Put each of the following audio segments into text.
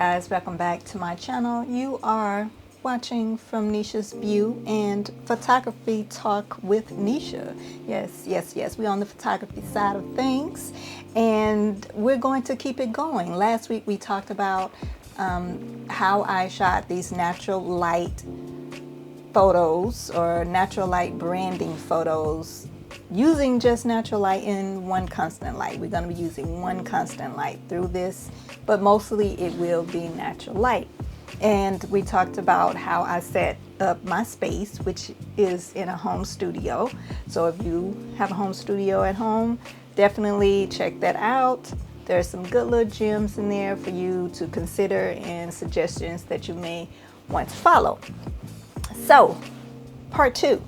guys, welcome back to my channel. You are watching Fromnishasview and Photography Talk with Nisha. Yes, we're on the photography side of things and we're going to keep it going. Last week we talked about how I shot these natural light photos or natural light branding photos using just natural light and one constant light. We're going to be using one constant light through this, but mostly it will be natural light. And we talked about how I set up my space, which is in a home studio. So if you have a home studio at home, definitely check that out. There's some good little gems in there for you to consider and suggestions that you may want to follow. So part two,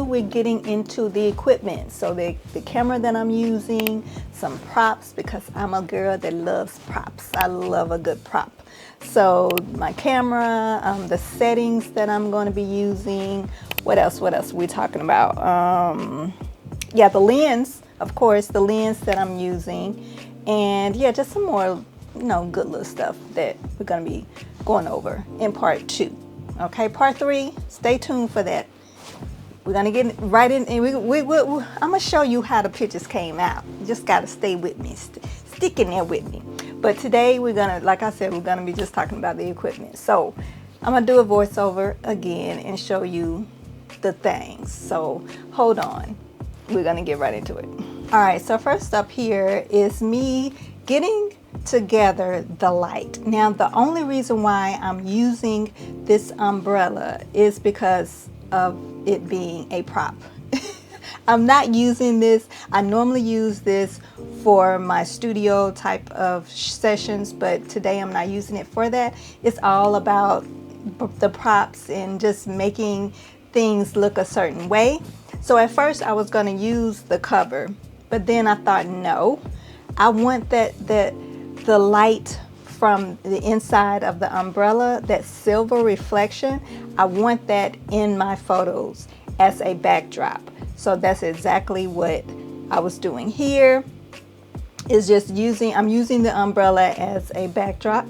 we're getting into the equipment. So the camera that I'm using, some props, because I'm a girl that loves props. I love a good prop. So my camera, the settings that I'm going to be using. What else are we talking about? Yeah, the lens, of course, the lens that I'm using. And yeah, just some more, good little stuff that we're going to be going over in part two. Okay, part three, stay tuned for that. We're going to get right in, and I'm going to show you how the pictures came out. You just got to stay with me, stick in there with me. But today we're going to, like I said, we're going to be just talking about the equipment. So I'm going to do a voiceover again and show you the things. So hold on. We're going to get right into it. All right, so first up here is me getting together the light. Now, the only reason why I'm using this umbrella is because of it being a prop. I'm not using this. I normally use this for my studio type of sessions, but today I'm not using it for that. It's all about the props and just making things look a certain way. So at first I was going to use the cover, but then I thought, no, I want the light from the inside of the umbrella, that silver reflection, I want that in my photos as a backdrop. So that's exactly what I was doing here, is just I'm using the umbrella as a backdrop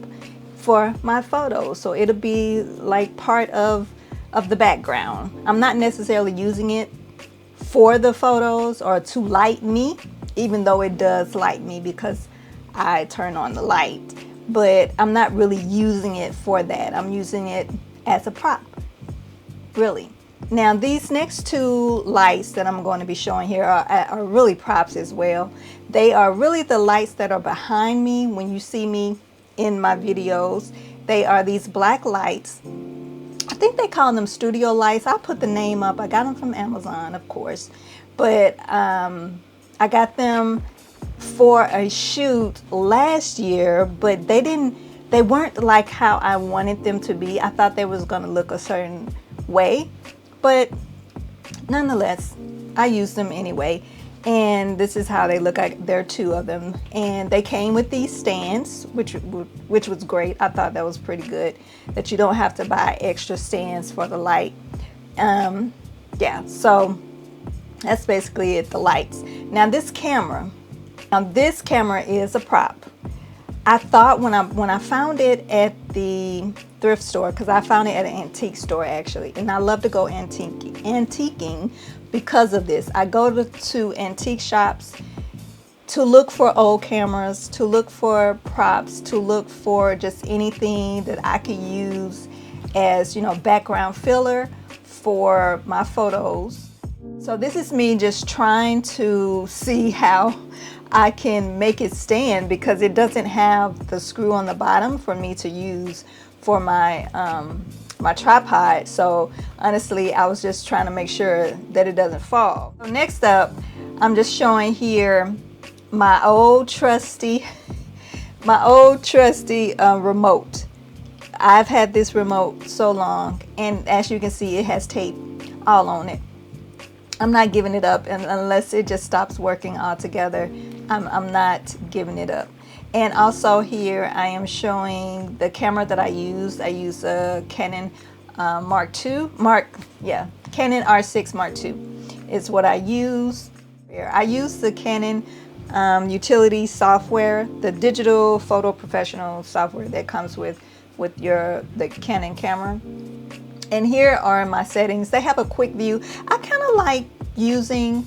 for my photos. So it'll be like part of the background. I'm not necessarily using it for the photos or to light me, even though it does light me because I turn on the light, but I'm not really using it for that. I'm using it as a prop, really. Now these next two lights that I'm going to be showing here are really props as well. They are really the lights that are behind me when you see me in my videos. They are these black lights. I think they call them studio lights. I'll put the name up. I got them from Amazon, of course, but I got them for a shoot last year, but they weren't like how I wanted them to be. I thought they was going to look a certain way, but nonetheless I used them anyway, and this is how they look like. There are two of them, and they came with these stands, which was great. I thought that was pretty good, that you don't have to buy extra stands for the light. Yeah, so that's basically it, the lights. Now this camera is a prop. I thought when I found it at the thrift store, because I found it at an antique store actually, and I love to go antiquing because of this. I go to antique shops to look for old cameras, to look for props, to look for just anything that I could use as, background filler for my photos. So this is me just trying to see how I can make it stand, because it doesn't have the screw on the bottom for me to use for my my tripod. So honestly, I was just trying to make sure that it doesn't fall. So next up, I'm just showing here my old trusty remote. I've had this remote so long, and as you can see, it has tape all on it. I'm not giving it up, and unless it just stops working altogether, I'm not giving it up. And also here I am showing the camera that I use. I use a Canon Canon R6 Mark II is what I use. I use the Canon utility software, the digital photo professional software that comes with the Canon camera. And here are my settings. They have a quick view. I kind of like using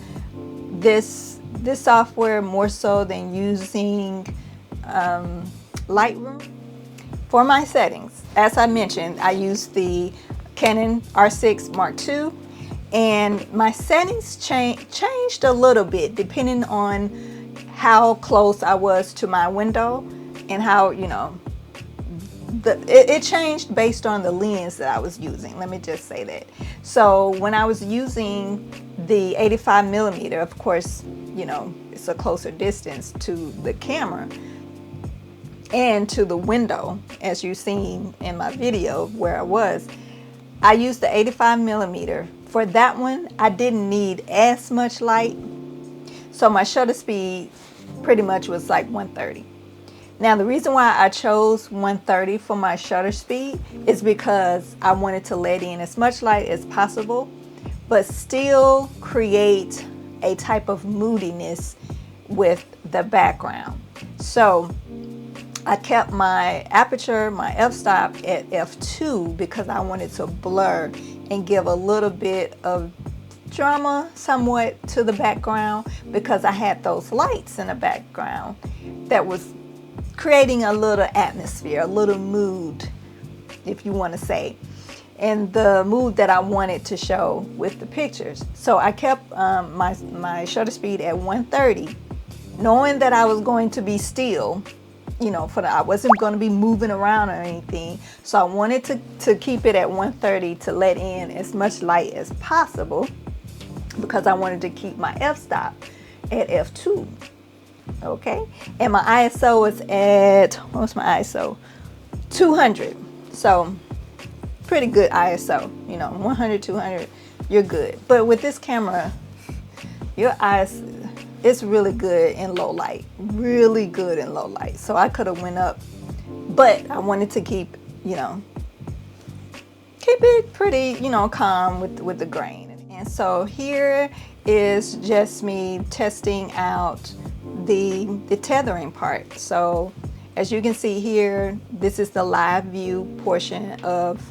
this software more so than using Lightroom for my settings. As I mentioned, I use the Canon R6 Mark II, and my settings changed a little bit depending on how close I was to my window and how, you know, it changed based on the lens that I was using. Let me just say that. So when I was using the 85mm, of course, you know, it's a closer distance to the camera and to the window, as you've seen in my video where I used the 85mm. For that one, I didn't need as much light, so my shutter speed pretty much was like 130. Now, the reason why I chose 130 for my shutter speed is because I wanted to let in as much light as possible, but still create a type of moodiness with the background. So I kept my aperture, my f-stop at f2 because I wanted to blur and give a little bit of drama somewhat to the background, because I had those lights in the background that was creating a little atmosphere, a little mood, if you want to say, and the mood that I wanted to show with the pictures. So I kept my shutter speed at 130, knowing that I was going to be still, you know, I wasn't going to be moving around or anything. So I wanted to keep it at 130 to let in as much light as possible, because I wanted to keep my f-stop at f2. Okay, and my ISO is at, what's my ISO? 200. So pretty good ISO, you know, 100, 200, you're good. But with this camera, your eyes, it's really good in low light, really good in low light. So I could have went up, but I wanted to keep, you know, keep it pretty, you know, calm with the grain. And so here is just me testing out the tethering part. So as you can see here, this is the live view portion of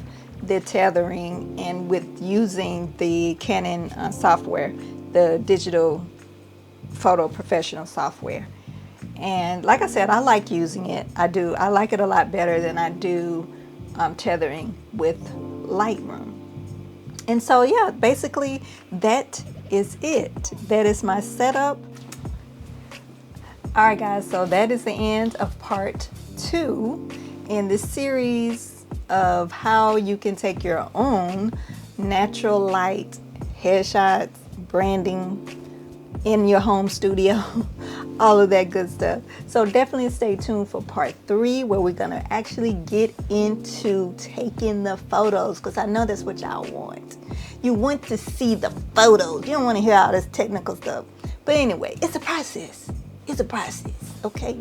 the tethering, and with using the Canon software, the digital photo professional software. And like I said, I like using it. I like it a lot better than I do tethering with Lightroom. And so yeah, basically that is it. That is my setup. All right guys, so that is the end of part 2 in this series of how you can take your own natural light headshots, branding in your home studio, all of that good stuff. So definitely stay tuned for part 3, where we're gonna actually get into taking the photos, because I know that's what y'all want. You want to see the photos. You don't want to hear all this technical stuff. But anyway, it's a process. It's a process, okay?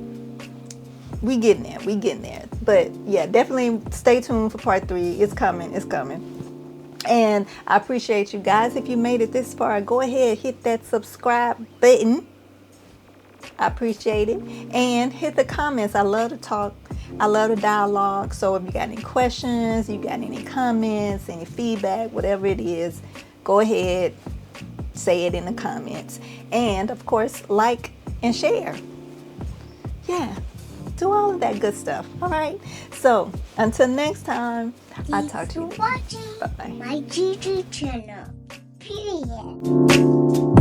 We getting there. But yeah, definitely stay tuned for part 3. It's coming. And I appreciate you guys. If you made it this far, go ahead, hit that subscribe button. I appreciate it. And hit the comments. I love to talk. I love the dialogue. So if you got any questions, you got any comments, any feedback, whatever it is, go ahead, say it in the comments. And of course, like and share. Yeah, do all of that good stuff. All right. So until next time, I'll talk to you. Thanks for watching Bye-bye. my GG channel. Period.